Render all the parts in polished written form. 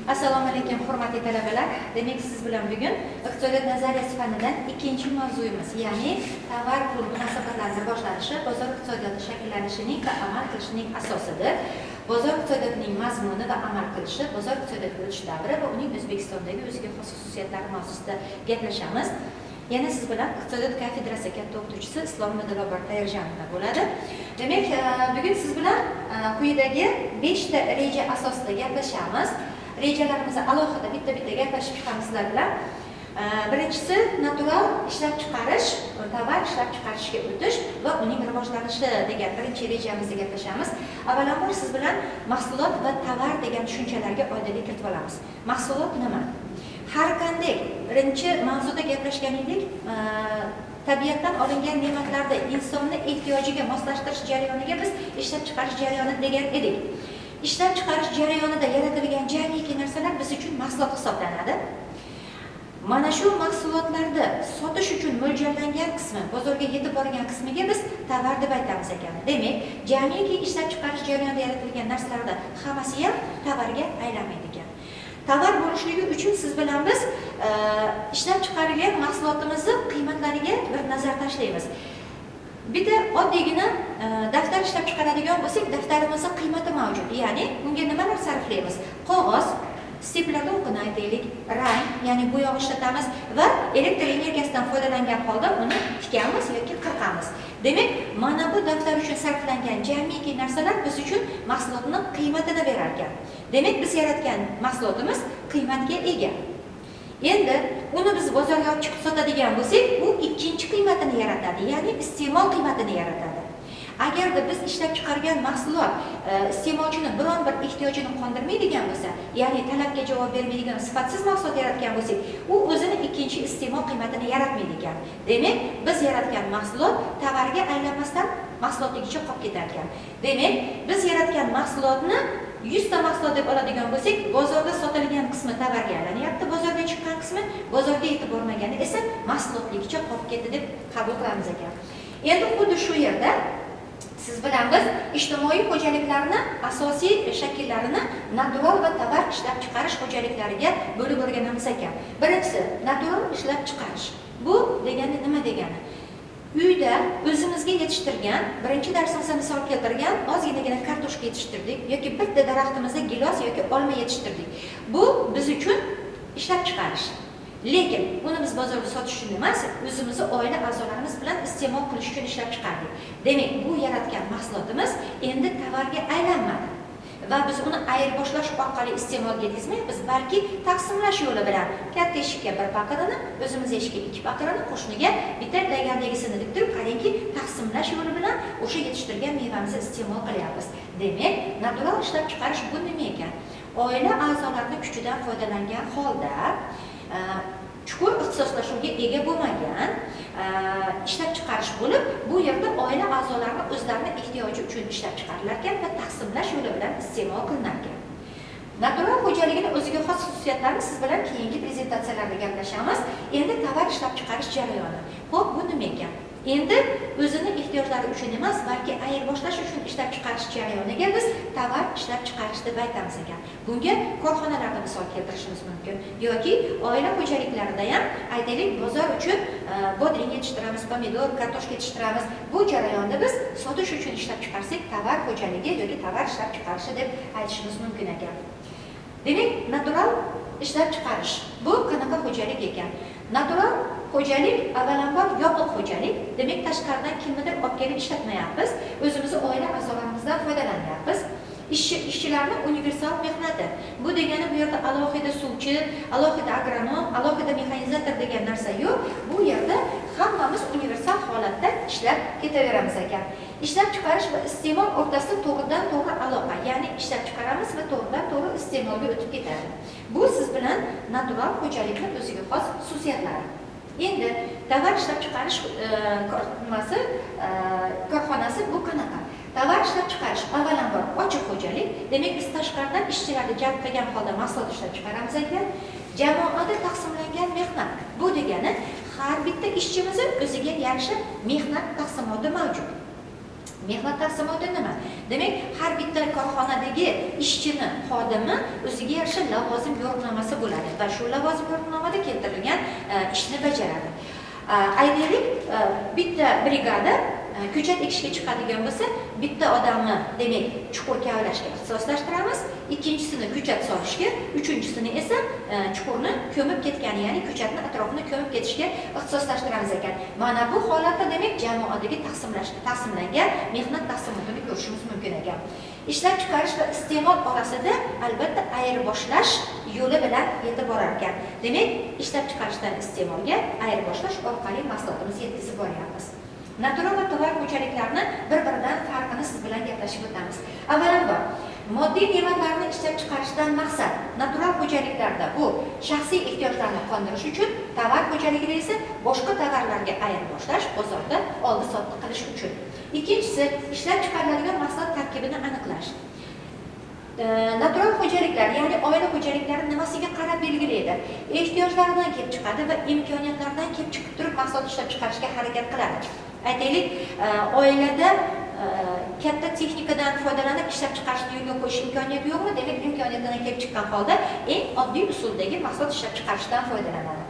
Assalomu alaykum hurmatli talabalar. Demak, siz bilan bugun iqtisodiyot nazariyasi fanidan ikkinchi mavzuyimiz, ya'ni tovar pul munosabatlari rivojlanishi bozor iqtisodiyoti shakllanishining va amal qilishining asosidir. Bozor iqtisodiyotining mazmuni va amal qilishi, bozor iqtisodiyotiga o'tish davri va uning O'zbekistondagi o'ziga xos xususiyatlari mavzusida gaplashamiz. Yana siz bilan iqtisodiyot kafedrasi katta o'qituvchisi Islom Dilobar Tayyorjanova bo'ladi. Demak, bugun siz bilan quyidagi 5 ta reja asosida gaplashamiz. Rejalarimizni alohida bitta-bitta gaplashib chiqamiz sizlar bilan. Birinchisi natural ishlab chiqarish, tovar ishlab chiqarishga o'tish va uning rivojlanishi degan birinchi rejamizda gaplashamiz. Avvalambor siz bilan mahsulot va tovar degan tushunchalarga oydinlik kiritib olamiz. Mahsulot nima? Har qanday birinchi mavzuda gaplashgan edik, tabiatdan olingan ne'matlarda insonni ehtiyojiga moslashtirish jarayoniga biz ishlab chiqarish jarayoni degan edik. Ishlab chiqarish jarayonida yaratilgan jamiki narsalar biz uchun mahsulot hisoblanadi. Mana shu mahsulotlarni sotish uchun mo'ljallangan qismi, bozorga yetib borgan qismiga biz tovar deb aytamiz ekan. Demak, jamiki ishlab chiqarish jarayonida yaratilgan narsalarning hammasi ham tovarga aylanmaydi ekan. Tovar bo'lishligi uchun siz bilan biz ishlab chiqarilgan mahsulotimizni qiymatlariga bir nazar tashlaymiz. Bitta oddiygina daftar ishlab chiqaradigan bo'lsak, daftarimizda qiymati mavjud. Ya'ni unga nimalar sarflaymiz? Qog'oz, steplarda o'qini aytaylik, rang, ya'ni bo'yoq ishlatamiz va elektr energiyasidan foydalangan holda uni tikamiz yoki qirqamiz. Demak, mana bu daftar uchun sarflangan jamiki narsalar biz uchun mahsulotning qiymatini berar ekan. Demak, biz yaratgan mahsulotimiz qiymatga ega. Endi uni biz bozorga olib chiqib sotadigan bo'lsak, u ikkinchi qiymatini yaratadi, ya'ni iste'mol qiymatini yaratadi. Agarda biz ishlab chiqargan mahsulot iste'molchini biron bir ehtiyojini qondirmaydigan bo'lsa, ya'ni talabga javob bermaydigan sifatsiz mahsulot yaratgan bo'lsak, u o'zini ikkinchi iste'mol qiymatini yaratmaydi ekan. Demak, biz yaratgan mahsulot tovarga aylanmasdan mahsulotligicha qolib ketar ekan. Demak, biz yaratgan mahsulotni 100 ta mahsulot deb oladigan bo'lsak, bozorda sotilgan qismi tovarga aylanyapti, bozorga chiqqan qismi bozorga yetib bormagani esa mahsulotligicha qolib ketdi deb qabul qilamiz ekan. Endi xuddi shu yerda siz bilan biz ijtimoiy xo'jaliklarni asosiy shakllarini natural va tovar ishlab chiqarish xo'jaliklariga bo'lib o'rganamiz ekan. Birinchisi, natural ishlab chiqarish. Bu degani nima degani? Uyda o'zimizga yetishtirgan, birinchi darsimizda misol keltirgan ozginagina kartoshka yetishtirdik yoki bitta daraxtimizda gilos yoki olma yetishtirdik. Bu biz uchun ishlab chiqarish. Lekin uni biz bozorda sotish uchun emas, o'zimizni oila a'zolarimiz bilan iste'mol qilish uchun ishlab chiqardik. Demak, bu yaratgan mahsulotimiz endi tovarga aylanmadi. Va biz uni ayirboshlash orqali iste'molga yetkazmaymiz, balki taqsimlash yo'li bilan katta eshikka bir paqirini, o'zimiz eshikka 2 paqirini, qo'shniga bitta lagandagisini deb turib, qarangki, taqsimlash yo'li bilan o'sha yetishtirgan mevamizni iste'mol qilyapmiz. Demak, natural ishlab chiqarish bu nima ekan? Oila a'zolarining kuchidan foydalangan holda chuqur ixtisoslashuvga ega bo'lmagan ishlab chiqarish bo'lib, bu yerda oila a'zolari o'zlarining ehtiyoji uchun ishlab chiqarilar ekan va taqsimlash yo'li bilan iste'mol qilinar ekan. Natural xo'jaligining o'ziga xos xususiyatlarini siz bilan keyingi prezentatsiyalarda gaplashamiz. Endi tovar ishlab chiqarish jarayoni. Xo'p, bu nima ekan? Endi o'zini ehtiyojlari uchun emas, balki ayirboshlash uchun ishlab chiqarish jarayoniga biz tovar ishlab chiqarish deb aytamiz ekan. Bunga korxonalarda misol keltirishimiz mumkin yoki oila xo'jaliklarida ham aytaylik, bozor uchun bodring yetishtiramiz, pomidor, kartoshka yetishtiramiz. Bu jarayonni biz sotish uchun ishlab chiqarsak, tovar xo'jaligi yoki tovar ishlab chiqarishi deb aytishimiz mumkin ekan. Demak, natural ishlab chiqarish bu qanaqa xo'jalik ekan? Natural xo'jalik avvalambor yopiq xo'jalik. Demak, tashqaridan kimnidir olib kelib ishlatmayapmiz. O'zimizni oila a'zolarimizdan foydalanyapmiz. Ishchilarning universal mehnati. Bu degani bu yerda alohida suvchi, alohida agronom, alohida mexanizator degan narsa yo'q. Bu yerda hammamiz universal holatda ishlab ketaveramiz ekan. Ishlab chiqarish va iste'mol o'rtasida to'g'ridan-to'g'ri aloqa, ya'ni ishlab chiqaramiz va to'g'ridan-to'g'ri iste'molga o'tib ketadi. Bu siz bilan natural xo'jalikning o'ziga xos xususiyatlari. Endi tovar ishlab chiqarish korxonasi bu qanaqa? Tovar ishlab chiqarish avvalambor ochiq xo'jalik. Demak, biz tashqaridan ishchilarni jalb qilgan holda mahsulot ishlab chiqaramiz ekan. Jamoada taqsimlangan mehnat. Bu degani har bitta ishchimiz o'ziga yarasha mehnat taqsimoti mavjud. Mehnat taqsimoti nima? Demak, har bitta korxonadagi ishchini, xodimi o'ziga yarasha lavozim yo'riqnomasi bo'ladi va shu lavozim yo'riqnomada keltirilgan ishni bajaradi. Aytaylik, bitta brigada ko'chat ekishga chiqadigan bo'lsa, bitta odamni, demak, chuqur kavlashga ixtisoslashtiramiz, ikkinchisini ko'chat solishga, uchinchisini esa chuqurni ko'mib ketgani, ya'ni ko'chatni atrofini ko'mib ketishga ixtisoslashtiramiz ekan. Mana bu holatda demak jamoadagi taqsimlangan mehnat taqsimotini ko'rishimiz mumkin ekan. Ishlab chiqarish va iste'mol orasida albatta ayirboshlash yo'li bilan yetib borar ekan. Demak, ishlab chiqarishdan iste'molga ayirboshlash orqali mahsulotimizni yetkazib boryapmiz. Natural va tovar xo'jaliklarni bir-biridan farqini siz bilan gaplashib o'tamiz. Avvalambor, moddiy ne'matlarni ishlab chiqarishdan maqsad natural xo'jaliklarda bu shaxsiy ehtiyojlarni qondirish uchun, tovar xo'jaligida esa boshqa tovarlarga ayirboshlash, bozorda oldi-sotdi qilish uchun. Ikkinchisi, ishlab chiqariladigan mahsulot tarkibini aniqlash. Natural xo'jaliklar, ya'ni oila xo'jaliklari nimasiga qarab belgilaydi? Ehtiyojlaridan kelib chiqadi va imkoniyatlaridan kelib chiqib turib mahsulot ishlab chiqarishga harakat qiladi. Aytaylik, oilada katta texnikadan foydalanib ishlab chiqarishni yo'lga qo'yish imkoniyati yo'qmi? Demak, imkoniyatidan kelib chiqqan holda eng oddiy usuldagi mahsulot ishlab chiqarishdan foydalanadi.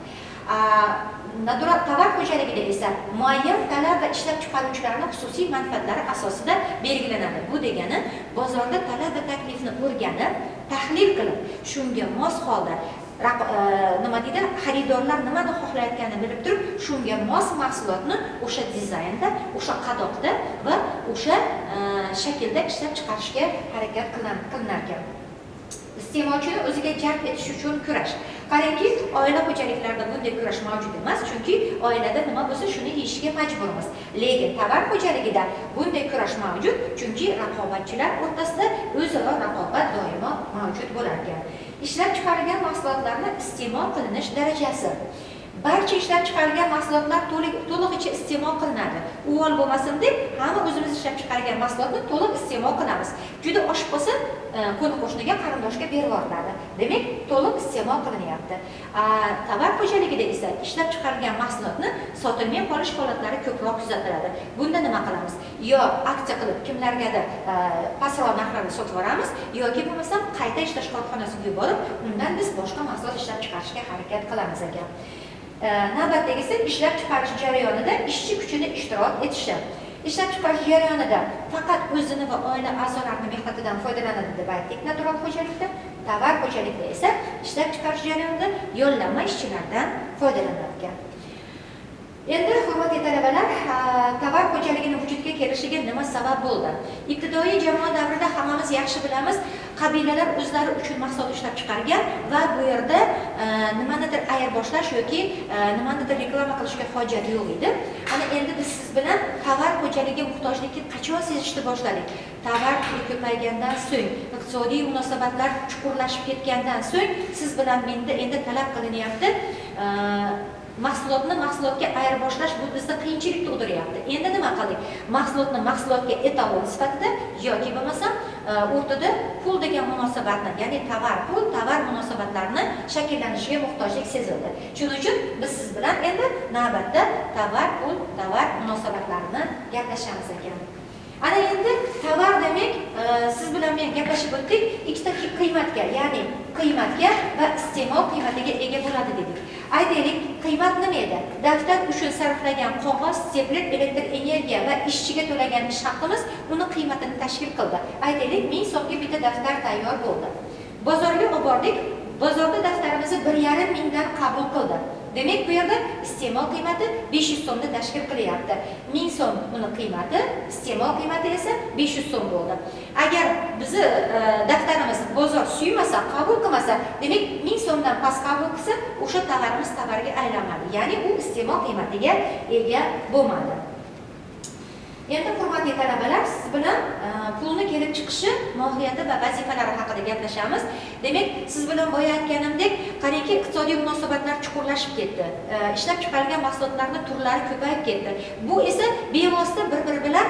Natural tovar xo'jaligida esa muayyan talab va ishlab chiqaruvchilarning xususiy manfaatlari asosida belgilanadi. Bu degani bozorda talab va taklifni o'rganib, tahlil qilib, shunga mos holda nima deydi, xaridorlar nimani xohlayotganini bilib turib, shunga mos mahsulotni o'sha dizaynda, o'sha qadoqda va o'sha shaklda ishlab chiqarishga harakat qilinar ekan. Iste'molchini o'ziga jalb etish uchun kurash. Qarangki, oila xo'jaliklarida bunday kurash mavjud emas, chunki oilada nima bo'lsa, shuni yeyishga majburmiz. Lekin tovar xo'jaligida bunday kurash mavjud, chunki raqobatchilar o'rtasida o'zaro raqobat doimo mavjud bo'lar ekan. Ishlab chiqarilgan mahsulotlarni iste'mol qilinish darajasi. Barcha ishlab chiqarilgan mahsulotlar to'lig'icha iste'mol qilinadi. Uvol bo'lmasin deb, hamma o'zimiz ishlab chiqargan mahsulotni to'liq iste'mol qilamiz. Juda oshib qolsa, qo'ni-qo'shniga, qarindoshga berib yuboriladi. Demak, to'liq iste'mol qilinyapti. Tovar xo'jaligida esa ishlab chiqarilgan mahsulotni sotilmay qolish holatlari ko'proq kuzatiladi. Bunda nima qilamiz? Yo aksiya qilib kimlargadir pastroq narxlarda sotib yuboramiz, yoki bo'lmasa qayta ishlash korxonasiga yuborib, undan biz boshqa mahsulot ishlab chiqarishga harakat qilamiz ekan. Navbatdagisi ishlab chiqarish jarayonida ishchi kuchini ishtirok etishi. Ishlab chiqarish jarayonida faqat o'zini va oila a'zolarining mehnatidan foydalanadi deb aytdik natural xo'jalikda. Tovar xo'jalikda esa ishlab chiqarish jarayonida yo'llanma ishchilardan foydalanadi. Endi hurmatli talabalar, tovar xo'jaligini vujudga kelishiga nima sabab bo'ldi? Ibtidoiy jamoat davrida hammamiz yaxshi bilamiz, qabilalar o'zlari uchun mahsulot ishlab chiqargan va bu yerda nimanidir ayirboshlash yoki nimanidir reklama qilishga hojat yo'q edi. Ana endi biz siz bilan tovar xo'jaligiga muhtojlikni qachon sezishni boshladik? Tovar ko'paygandan so'ng, iqtisodiy munosabatlar chuqurlashib ketgandan so'ng siz bilan menda endi talab qilinyapti. Mahsulotga ayirboshlash bu bizda qiyinchilik tug'diryapti. Endi nima qildik? Mahsulotga etalon sifatida yoki bo'lmasa o'rtada pul degan munosabatni, ya'ni tovar munosabatlarini shakllanishiga muhtojlik sezildi. Shuning uchun biz siz bilan endi navbatda tovar munosabatlarini gaplashamiz ekan. Ana endi tovar demak, siz bilan men gaplashib o'tdik, ikkita qiymatga, ya'ni qiymatga va iste'mol qiymatiga ega bo'ladi dedik. Aytaylik, qiymat nima edi? Daftar uchun sarflagan qog'oz, seplet, elektr energiya va ishchiga to'lagan ish haqimiz uni qiymatini tashkil qildi. Aytaylik, 1000 so'mga bitta daftar tayyor bo'ldi. Bozorga olib bordik, bozorda daftarimizni 1,5 mingdan qabul qildi. Demak, bu yerda iste'mol qiymati 500 so'mni tashkil qilyapti. 1000 so'm uni qiymati, iste'mol qiymati esa 500 so'm bo'ldi. Agar bizni daftarimiz bozor suymasa, qabul qilmasa, demak 1000 so'mdan past qabul qilsa, o'sha tovarimiz tovarga aylanmadi. Ya'ni u iste'mol qiymatiga ega bo'lmadi. Endi hurmatli talabalar, siz bilan pulni kelib chiqishi, mohiyati va vazifalari haqida gaplashamiz. Demak, siz bilan boya aytganimdek, qarangki, iqtisodiy munosabatlar chuqurlashib ketdi. Ishlab chiqarilgan mahsulotlarning turlari ko'payib ketdi. Bu esa bevosita bir-biri bilan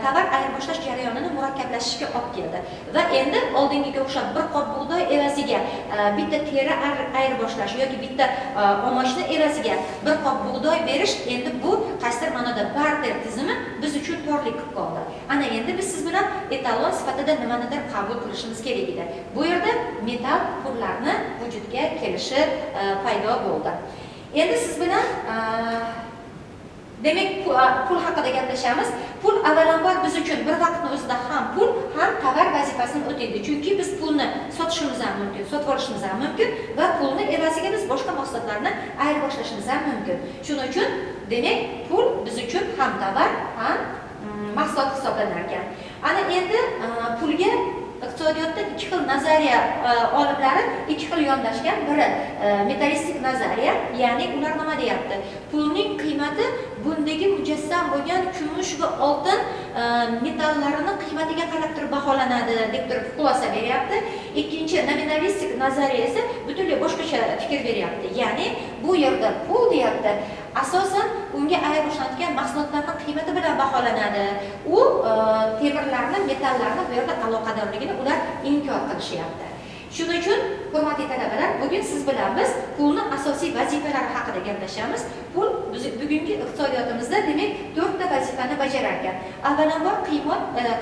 tovar ayirboshlash jarayonini murakkablashishiga olib keldi. Va endi oldingiga o'xshab bir qop bug'doy evaziga bitta teri ayirboshlash yoki bitta omochni egasiga bir qop bug'doy berish endi bu qaysidir ma'noda barter tizimi biz uchun torlik qilib qoldi. Ana endi biz siz bilan etalon sifatida nimanidir qabul qilishimiz kerak edi. Bu yerda metal pullarni vujudga kelishi paydo bo'ldi. Endi siz bilan demak pul haqida gaplashamiz. Pul avvalambor biz uchun bir vaqtning o'zida ham pul, ham tovar vazifasini o'taydi. Chunki biz pulni sotishimiz ham mumkin, sotib olishimiz ham mumkin va pulni evaziga biz boshqa mahsulotlarni ayirboshlashimiz ham mumkin. Shuning uchun demak pul biz uchun ham tovar, ham mahsulot hisoblanar ekan. Ana endi pulga iqtisodiyotda ikki xil nazariya olimlari ikki xil yondashgan. Biri metalistik nazariya, ya'ni ular nima deyapti? Pulning qiymati bundagi mujassam bo'lgan kumush va oltin metallarining qiymatiga qarab turib baholanadi deb turib xulosa beryapti. Ikkinchi nominalistik nazariya esa butunlay boshqacha fikr beryapti. Ya'ni bu yerda pul deyapti asosan unga ayirboshladigan mahsulotlarning qiymati bilan baholanadi. U temirlarni, metallarni bu yerda aloqadorligini ular inkor qilishyapti. Shuning uchun, hurmatli talabalar, bugun siz bilan biz pulning asosiy vazifalari haqida gaplashamiz. Pul bugungi iqtisodiyotimizda demak 4 ta vazifani bajarar ekan. Avvalambor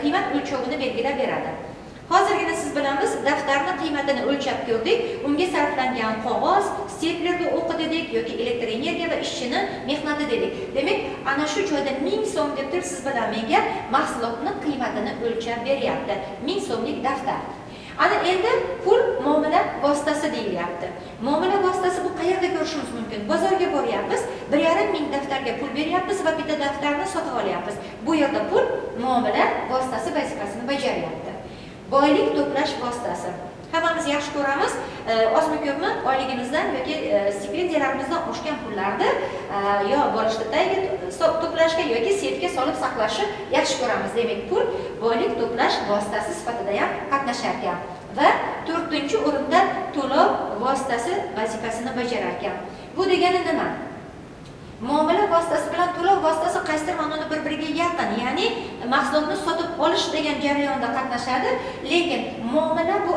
qiymat o'lchovini belgilab beradi. Hozirgina siz bilan biz daftarning qiymatini o'lchab ko'rdik. Unga sarflangan qog'oz, steplerga o'qi dedik yoki elektr energiya va ishchini mehnati dedik. Demak, ana shu joyda 1000 so'm deb turib siz bilan menga mahsulotning qiymatini o'lchab beryapti. 1000 so'mlik daftar. Ana endi pul muomala vositasi deyilyapti. Muomala vositasi bu qayerda ko'rishimiz mumkin? Bozorga boryapmiz, 1,5 ming daftarga pul beryapmiz va bitta daftarni sotib olyapmiz. Bu yerda pul muomala vositasi vazifasini bajaryapti. Boylik to'plash vositasi. Hammamiz yaxshi ko'ramiz, ozmi ko'pmi oyligimizdan yoki stipendiyalarimizdan oshgan pullarni yo bo'lishda to'plashga yoki seyfga solib saqlashni yaxshi ko'ramiz. Demak, pul boylik to'plash vositasi sifatida ham qatnashar ekan va 4-o'rinda to'lov vositasi vazifasini bajarar ekan. Bu degani nima? Muomala vositasi bilan to'lov vositasi qaysidir ma'noda bir-biriga yaqin, ya'ni mahsulotni sotib olish degan jarayonda qatnashadi, lekin muomala bu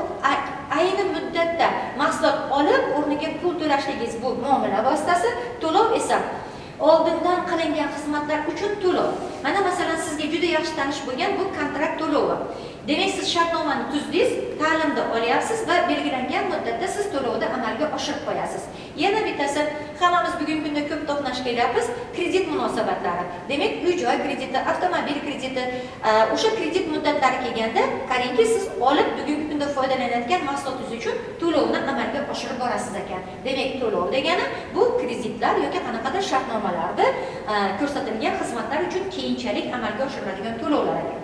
ayni muddatda mahsulot olib o'rniga pul to'lashligingiz bu muomala vositasi, to'lov esa oldindan qilingan xizmatlar uchun to'lov. Mana masalan sizga juda yaxshi tanish bo'lgan bu kontrakt to'lovi. Demak, siz shartnomani tuzdingiz, ta'limda olyapsiz va belgilangan muddatda siz to'lovni amalga oshirib qo'yasiz. Yana bittasi, hammamiz bugungi kunda ko'p to'qnash kelyapmiz, kredit munosabatlari. Demak, uy-joy krediti, avtomobil krediti, o'sha kredit muddatlari kelganda, qarangki, siz olib bugungi kunda foydalanayotgan mahsulotingiz uchun to'lovni amalga oshirib borasiz ekan. Demak, to'lov degani bu kreditlar yoki qanaqadir shartnomalarda ko'rsatilgan xizmatlar uchun keyinchalik amalga oshiriladigan to'lovlar ekan.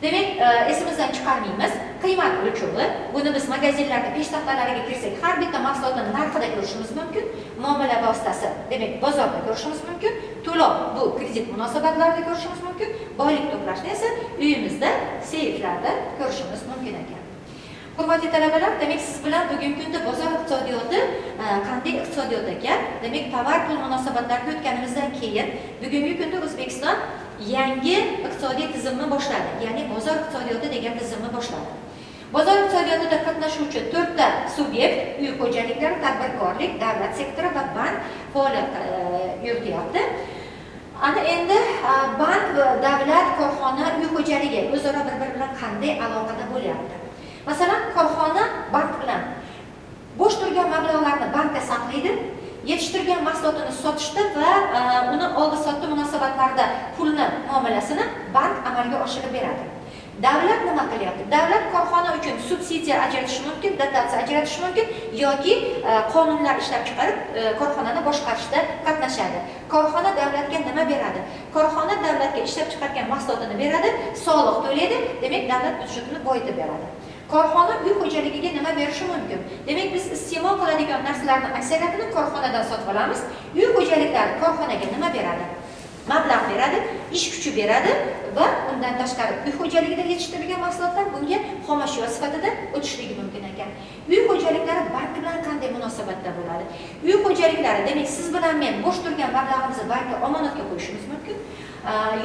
Demak, esimizdan chiqarmaymiz. Qiymat o'lchovi, buni biz magazinlarda peshtaxtalariga kirsak, har bitta mahsulotning narxida ko'rishimiz mumkin. Muomala vositasi, demak, bozorda ko'rishimiz mumkin. To'lov, bu kredit munosabatlarida ko'rishimiz mumkin. Boylik to'plashni esa uyimizda, seyflarda ko'rishimiz mumkin ekan. Hurmatli talabalar, demak, siz bilan bugungi kunda bozor iqtisodiyoti qanday iqtisodiyot ekan? Demak, tovar pul munosabatlariga o'tganimizdan keyin bugungi kunda O'zbekiston yangi iqtisodiy tizimni boshladi, ya'ni bozor iqtisodiyoti degan tizimni boshladi. Bozor iqtisodiyotida qatnashuvchi 4 ta subyekt, uy xo'jaliklari, tadbirkorlik, davlat sektori va bank faoliyat yurityapti. Ana endi bank, davlat, korxona, uy xo'jaligi o'zaro bir-biri bilan qanday aloqada bo'lyapti? Masalan, korxona bank bilan bo'sh turgan mablag'larni bankda saqlaydi, yetishtirgan mahsulotini sotishda va uni oldi-sotdi munosabatlarida pulni muomalasini bank amalga oshirib beradi. Davlat nima qilyapti? Davlat korxona uchun subsidiya ajratishi mumkin, dotatsiya ajratishi mumkin yoki qonunlar ishlab chiqarib korxonani boshqarishda qatnashadi. Korxona davlatga nima beradi? Korxona davlatga ishlab chiqargan mahsulotini beradi, soliq to'laydi, demak davlat byudjetini boyitib beradi. Korxona uy xo'jaligiga nima berishi mumkin? Demak, biz iste'mol qiladigan narsalarning aksariyatini korxonadan sotib olamiz. Uy xo'jaliklari korxonaga nima beradi? Mablag' beradi, ish kuchi beradi va undan tashqari uy xo'jaligida yetishtirilgan mahsulotlar bunga xomashyo sifatida o'tishligi mumkin ekan. Uy xo'jaliklari bank bilan qanday munosabatda bo'ladi? Uy xo'jaliklari, demak, siz bilan men bo'sh turgan mablag'imizni bankka omonatga qo'yishimiz mumkin.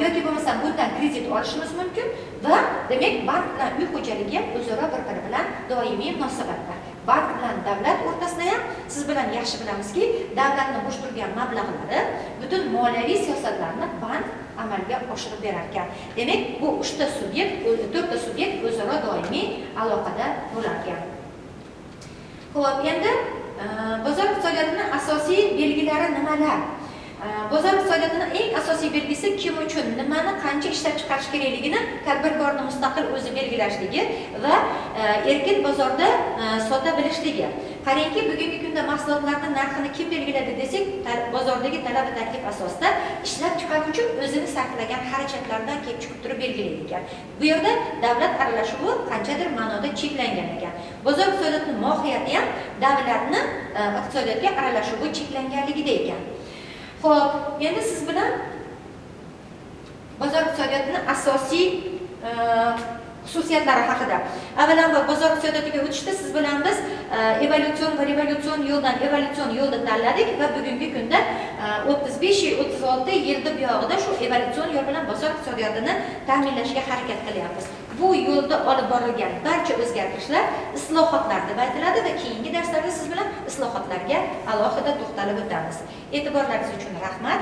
Yoki bo'lmasa bundan kredit olishimiz mumkin va demak bank bilan uy xo'jaligi ham o'zaro bir-biri bilan doimiy munosabatda. Bank bilan davlat o'rtasida ham siz bilan yaxshi bilamizki, davlatning bo'sh turgan mablag'lari butun moliyaviy siyosatlarni bank amalga oshirib berar ekan. Demak, bu 3ta subyekt, 4ta subyekt o'zaro doimiy aloqada bo'lar ekan. Xo'p, endi bozor iqtisodiyotining asosiy belgilari nimalar? Bozor iqtisodiyotining eng asosiy belgisi kim uchun nimani qancha ishlab chiqarish kerakligini tadbirkorning mustaqil o'zi belgilashligi va erkin bozorda sota bilishligi. Qarangki, bugungi kunda mahsulotlarning narxini kim belgiladi desak, bozordagi talab va taklif asosida ishlab chiqaruvchi o'zini sarflagan xarajatlardan kelib chiqib turib belgilaydi ekan. Bu yerda davlat aralashuvi qanchadir ma'noda cheklangan ekan. Bozor iqtisodiyotining mohiyati ham davlatning iqtisodiyotga aralashuvi cheklanganligida ekan. Xo'p, endi siz bilan bozor iqtisodiyotining asosiy xususiyatlari haqida. Avvalambor bozor iqtisodiyotiga o'tishda siz bilan biz evolyutsion va revolyutsion yo'ldan evolyutsion yo'lni tanladik va bugungi kunda 35-36 yilda buyog'ida shu evolyutsion yo'l bilan bozor iqtisodiyotini ta'minlashga harakat qilyapmiz. Bu yo'lda olib borilgan barcha o'zgartirishlar islohotlar deb aytiladi va keyingi darslarda siz bilan islohotlarga alohida to'xtalib o'tamiz. E'tiborlaringiz uchun rahmat.